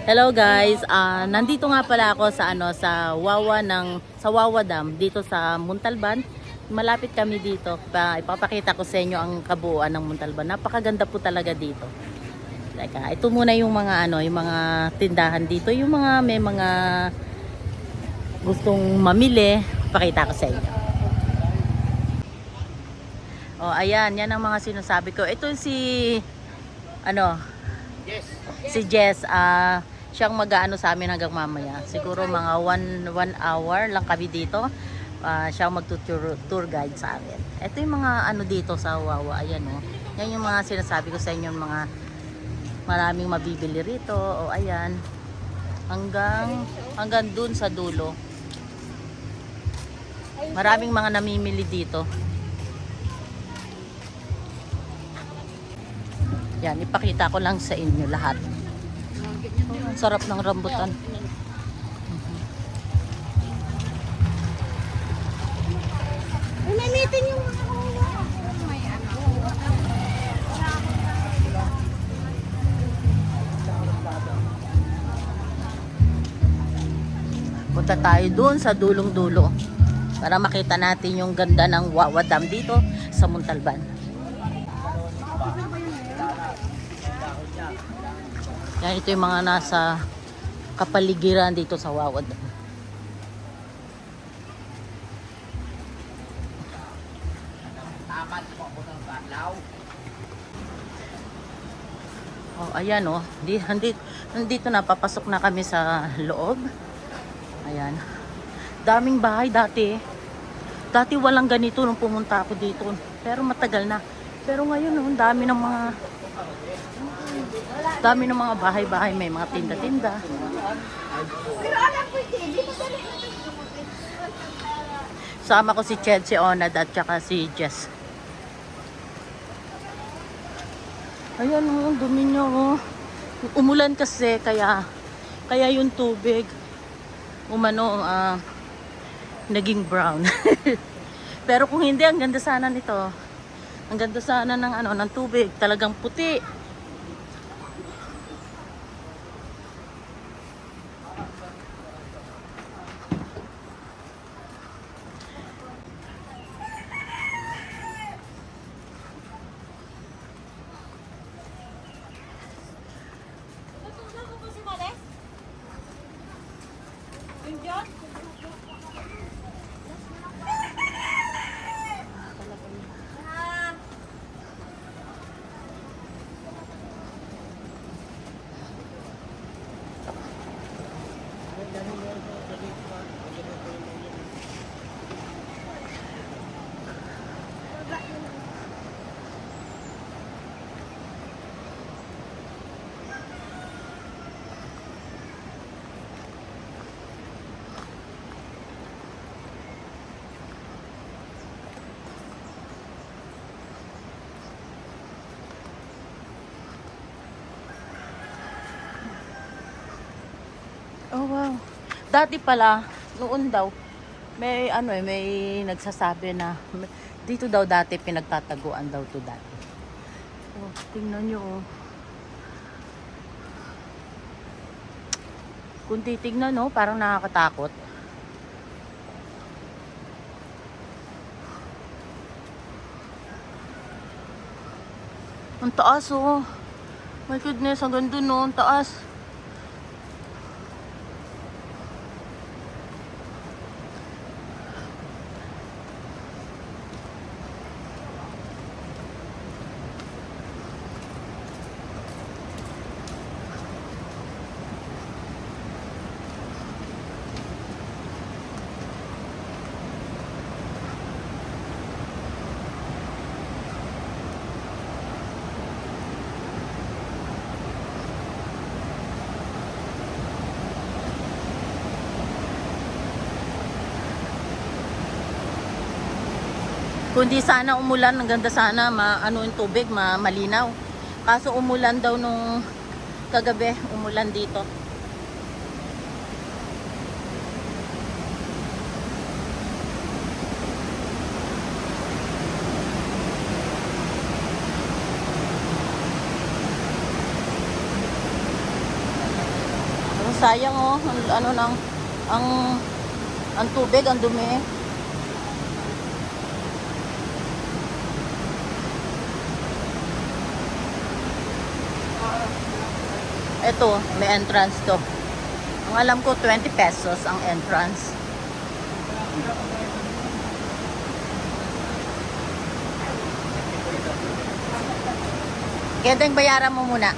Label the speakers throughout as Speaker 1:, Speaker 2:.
Speaker 1: Hello guys, nandito nga pala ako sa Wawa Dam dito sa Muntalban. Malapit kami dito. Ipapakita ko sa inyo ang kabuuan ng Muntalban. Napakaganda po talaga dito. Teka, ito muna yung mga yung mga tindahan dito, yung mga may mga gustong mamili, pakita ko sa inyo. Oh, ayan, yan ang mga sinasabi ko. Ito si si Jess, siyang mag-aano sa amin hanggang mamaya. Siguro mga one hour lang kami dito. Siyang mag-tour guide sa amin. Ito yung mga dito sa Wawa. Ayan o. Yan yung mga sinasabi ko sa inyo, mga maraming mabibili rito. O ayan. Hanggang dun sa dulo. Maraming mga namimili dito. Yan, ipakita ko lang sa inyo lahat. Ang sarap ng rambutan.
Speaker 2: Unamitin yung
Speaker 1: Punta tayo doon sa dulong-dulo para makita natin yung ganda ng Wawa Dam dito sa Muntalban. Yan, ito yung mga nasa kapaligiran dito sa Wawa Dam. Oh, ayan oh. Nandito na, papasok na kami sa loob. Ayan. Daming bahay dati. Dati walang ganito nung pumunta ako dito. Pero matagal na. Pero ngayon, oh, dami ng mga bahay-bahay. May mga tinda-tinda. Sama ko si Chelsea Onad at saka si Jess. Ayan oh, dumi niya oh. Umulan kasi kaya yung tubig naging brown. Pero kung hindi, ang ganda sana nito. Ang ganda sana ng tubig, talagang puti. Oh wow. Dati pala, noon daw, may nagsasabi na dito daw dati pinagtataguan daw to dati. Oh, tingnan niyo oh. Kung titignan no, parang nakakatakot. Ang taas oh. My goodness, ang ganda no, ang taas. Kundi sana umulan, ang ganda sana, yung tubig, malinaw. Kaso umulan daw nung kagabi, umulan dito. sayang oh. Ano nang ang ang tubig, ang dumi. Ito, may entrance to. Ang alam ko 20 pesos ang entrance. Kaya bayaran mo muna.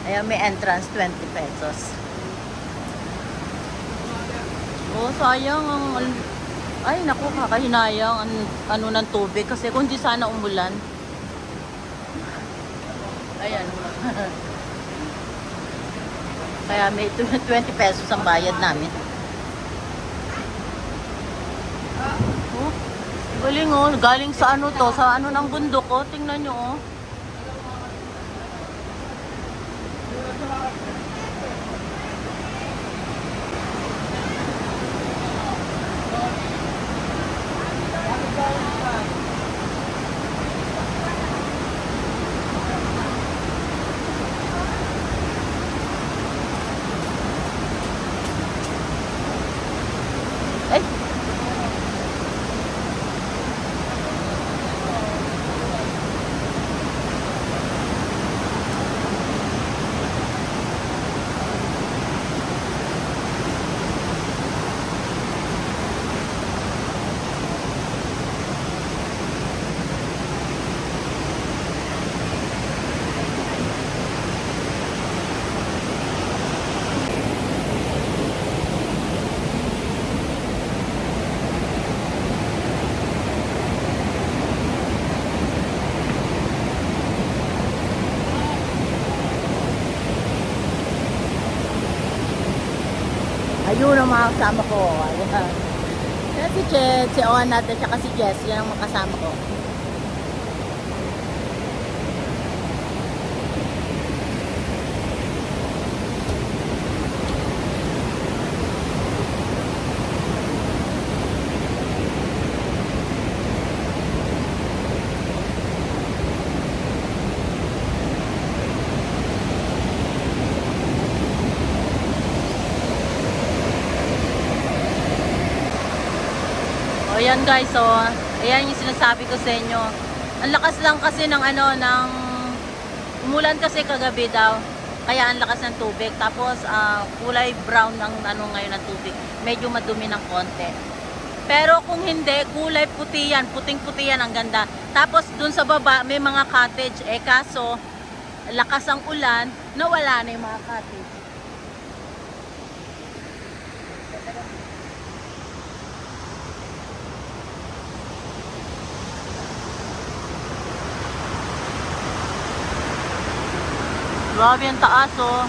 Speaker 1: Ayan, may entrance 20 pesos. Oh, sayang ang ay naku, kakahinayang ang ano ng tubig kasi kung di sana umulan. Ayan. Kaya may 20 pesos ang bayad namin. Oh, galing oh, galing sa ano to, sa ano ng bundok oh, tingnan nyo oh. Ay, ayun ang mga kasama ko. Ayan. Kaya si Chet, si Owen natin, tsaka si Jess, yan ang mga kasama ko. O yan guys, so ayan yung sinasabi ko sa inyo. Ang lakas lang kasi ng ano, ng umulan kasi kagabi daw. Kaya ang lakas ng tubig. Tapos kulay brown ang ano ngayon ng tubig. Medyo madumi ng konti. Pero kung hindi, kulay puti yan. Puting-puti yan, ang ganda. Tapos dun sa baba, may mga cottage. Eh kaso, lakas ang ulan, nawala na yung mga cottage. Grabe ang taas oh.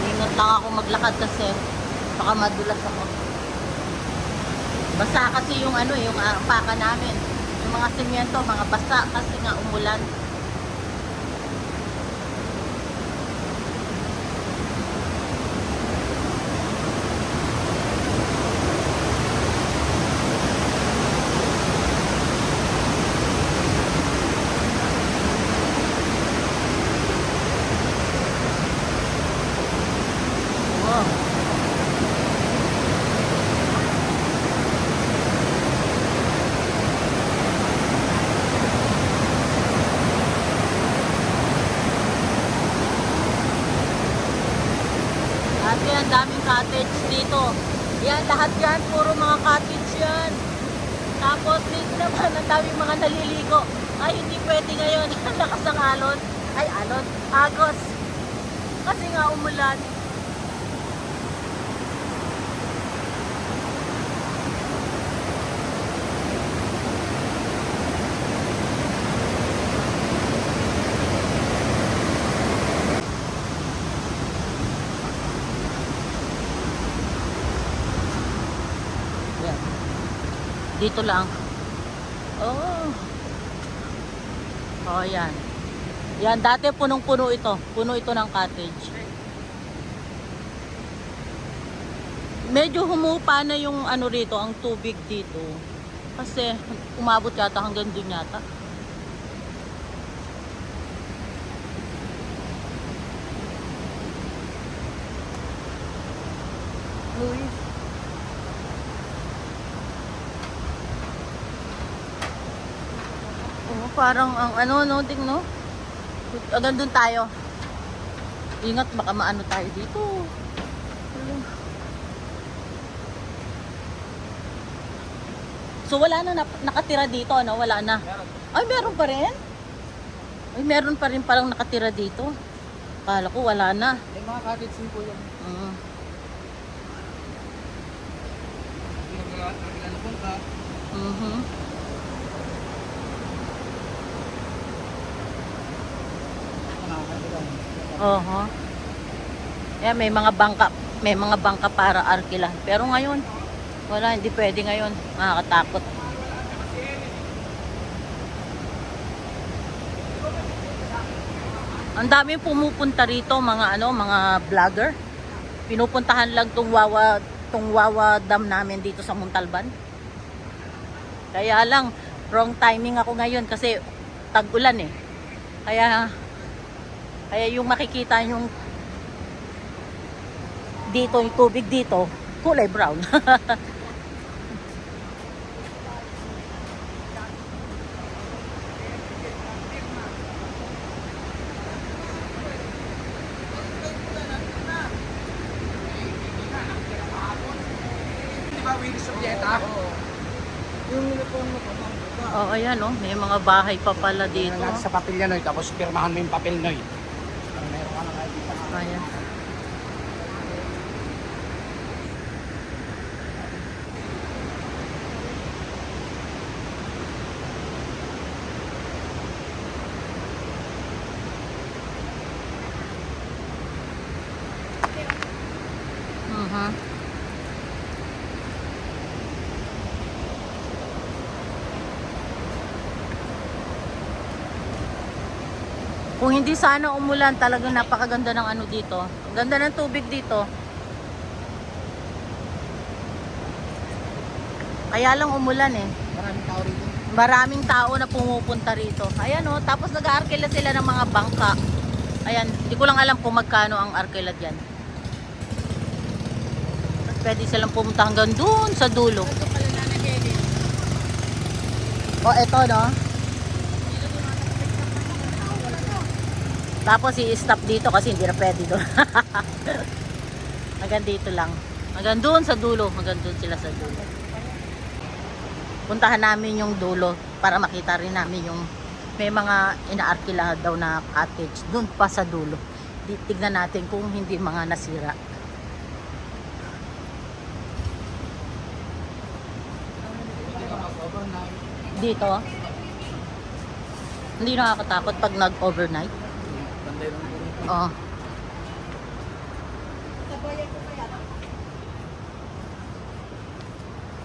Speaker 1: Ingat lang ako maglakad kasi baka madulas ako. Basa kasi yung ano, yung paka namin. Yung mga semyento, mga basa kasi nga umulan. Wow. Kasi ang daming cottage dito. Yan, lahat yan, puro mga cottage yan. Tapos dito naman, ang daming mga naliligo. Ay, hindi pwede ngayon. Lakas ng alon. Ay, alon. Agos. Kasi nga umulan. Yan. Dito lang. Oh. Oh, yan. Yan, dati punong-puno ito. Puno ito ng cottage. Medyo humupa na yung ano rito, ang tubig dito. Kasi umabot yata hanggang dun yata. Luis. Oh, parang ang ano, no, ting, no? Hanggang dun tayo. Ingat, baka maano tayo dito. So wala na nakatira dito, ano? Wala na. Ay, meron pa rin? Ay, meron pa rin parang nakatira dito. Kala ko wala na.
Speaker 2: May mga cottage din po yun. Ano po ka?
Speaker 1: Oho. Yeah, may mga bangka para arkila. Pero ngayon, wala, hindi pwede ngayon. Nakakatakot. Ang dami pumupunta rito, mga ano, mga vlogger. Pinupuntahan lang tong Wawa Dam namin dito sa Montalban. Kaya lang, wrong timing ako ngayon kasi tag-ulan eh. Kaya yung makikita yung dito, yung tubig dito, kulay brown.
Speaker 2: Di ba, Willie Sobieta? Yung uniform mo pa.
Speaker 1: Oh, ayan oh, may mga bahay pa pala dito.
Speaker 2: Sa papel yan, Noy. Tapos pirmahan mo yung papel, Noy. Meron ka na kayo dito.
Speaker 1: Ayan. Kung hindi sana umulan, talagang napakaganda ng ano dito. Ang ganda ng tubig dito. Kaya lang umulan eh.
Speaker 2: Maraming tao rito.
Speaker 1: Maraming tao na pumupunta rito. Ayan oh, tapos nag-aarkila sila ng mga bangka. Ayan, hindi ko lang alam kung magkano ang arkila dyan. Pwede silang pumunta hanggang dun sa dulo. Oh, eto no. Tapos i-stop dito kasi hindi na pwede doon. Hanggang dito lang. Hanggang doon sa dulo. Hanggang doon sila sa dulo. Puntahan namin yung dulo para makita rin namin yung may mga inaarkila daw na cottage doon pa sa dulo. Tignan natin kung hindi mga nasira. Dito. Hindi nakakatakot pag nag-overnight. Oo.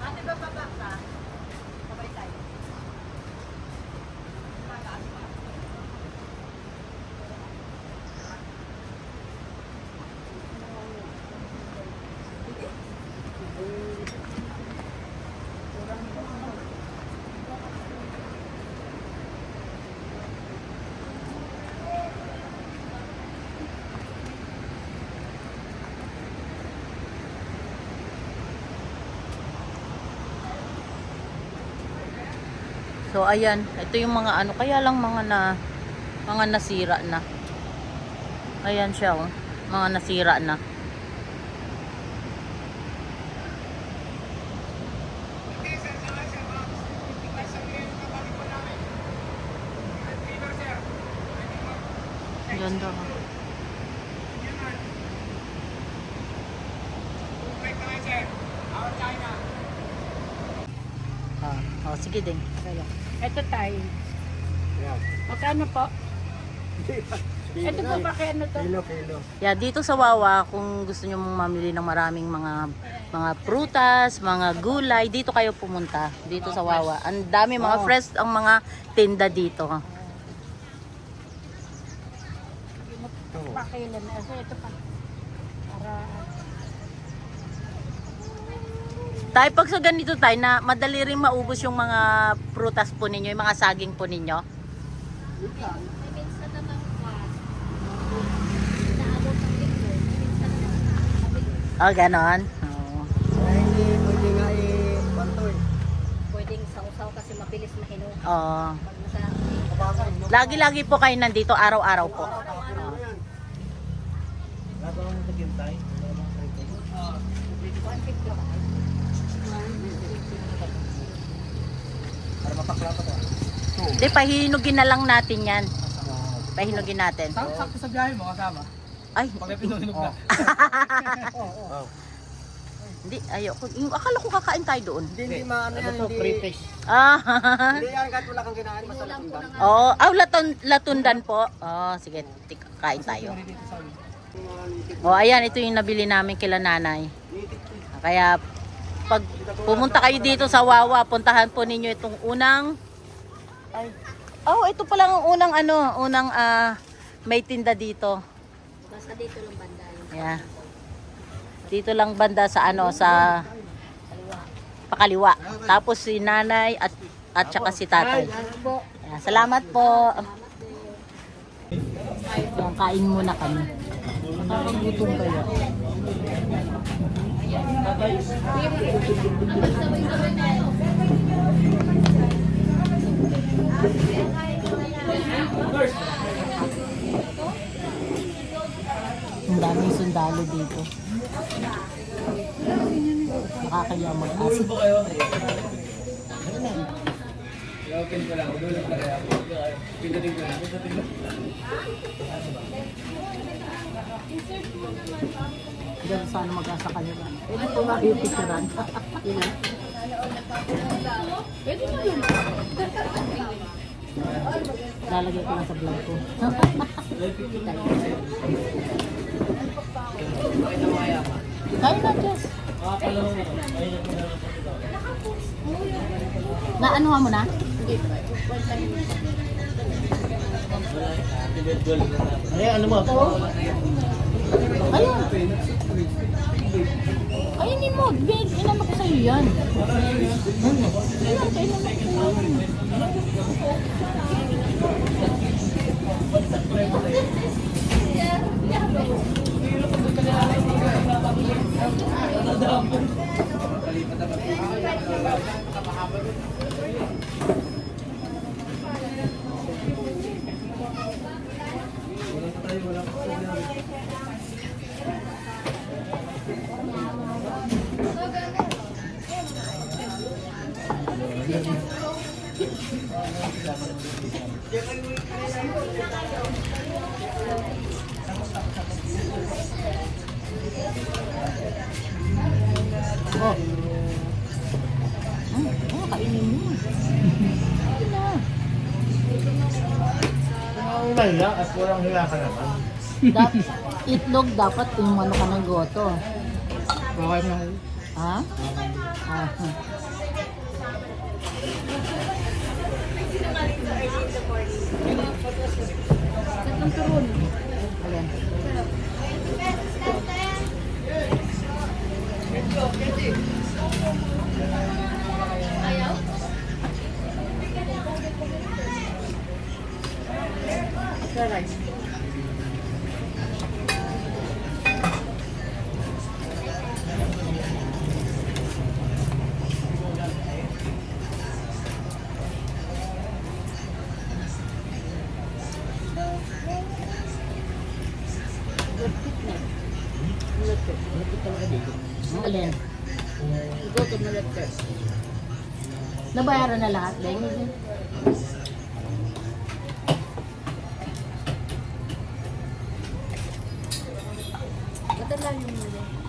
Speaker 1: Ate ba baba ka? Sabay tayo. So ayan, ito yung mga ano, kaya lang mga nasira na. Ayan siya oh, mga nasira na. Ganda. Oh, sige din.
Speaker 3: Ito tayo. Magkano po? Ito po ba kaya ano to?
Speaker 2: Kilo.
Speaker 1: Yeah, dito sa Wawa, kung gusto niyo mamili ng maraming mga prutas, mga gulay, dito kayo pumunta. Dito sa Wawa. Ang dami mga fresh ang mga tinda dito.
Speaker 3: Pakilan na. Ito pa. Para
Speaker 1: Tay, pag sa ganito tayo, na madali rin maubos yung mga prutas po ninyo, yung mga saging po ninyo. Oh, ganon. Oh.
Speaker 2: Hindi pwede nga i-pantoy.
Speaker 3: pwedeng sausaw kasi mabilis mahinog.
Speaker 1: Oo.
Speaker 3: Pag nasa
Speaker 2: Kabasan, no?
Speaker 1: Lagi-lagi po kayo nandito, araw-araw po.
Speaker 2: Lago ang naghintay.
Speaker 3: 150 ba?
Speaker 2: Para mapakla pa to.
Speaker 1: Hindi, pahinugin na lang natin yan. Pahinugin natin.
Speaker 2: Sakto sa biyahe mo kasama.
Speaker 1: Ay,
Speaker 2: Pag may pinuhinog na.
Speaker 1: hindi, ayoko. Yung akala ko kakain tayo doon.
Speaker 2: Hindi maano yan, hindi. Pre-fish.
Speaker 1: Ah,
Speaker 2: Hindi yan, kahit wala kang kinain, basta natundan.
Speaker 1: oh, latundan po. Oh, sige, kain tayo. Oh, ayan, ito yung nabili namin kila nanay. Kaya, pag pumunta kayo dito sa Wawa, puntahan po ninyo itong unang, ito pala ang unang may tinda dito.
Speaker 3: Basta dito lang banda yun.
Speaker 1: Yeah. Dito lang banda sa sa pakaliwa. Tapos si nanay at saka si tatay. Yeah, salamat po. Yan, kain muna kami. Nakakagutom kayo. Ang daming sundalo dito. Nakakaya mag-asa.
Speaker 2: Open ko lang, dulog na kaya. Pindutin ko lang.
Speaker 1: Diyan sana mag-asa kayo ba? Pwede po makipicturan.
Speaker 3: Pwede mo yun.
Speaker 1: Lalagay ko lang sa vlog ko. Kain na, Jess. Naanuhan mo na?
Speaker 2: Ay, ano mo?
Speaker 1: Ayun. Ayun mo. Big, inano ko sa'yo yan. Ayun, kailan mo ko yan. Oh. Kainin mo. Kain na.
Speaker 2: Umay lang at walang hiya ka naman.
Speaker 1: Itlog dapat yung ano ka ng goto.
Speaker 2: Okay na.
Speaker 1: Ha? Ah. Ayan. Alin?
Speaker 3: Gutom na lang first.
Speaker 1: Nabayaran na lahat, Deng?
Speaker 3: Padala yung nila.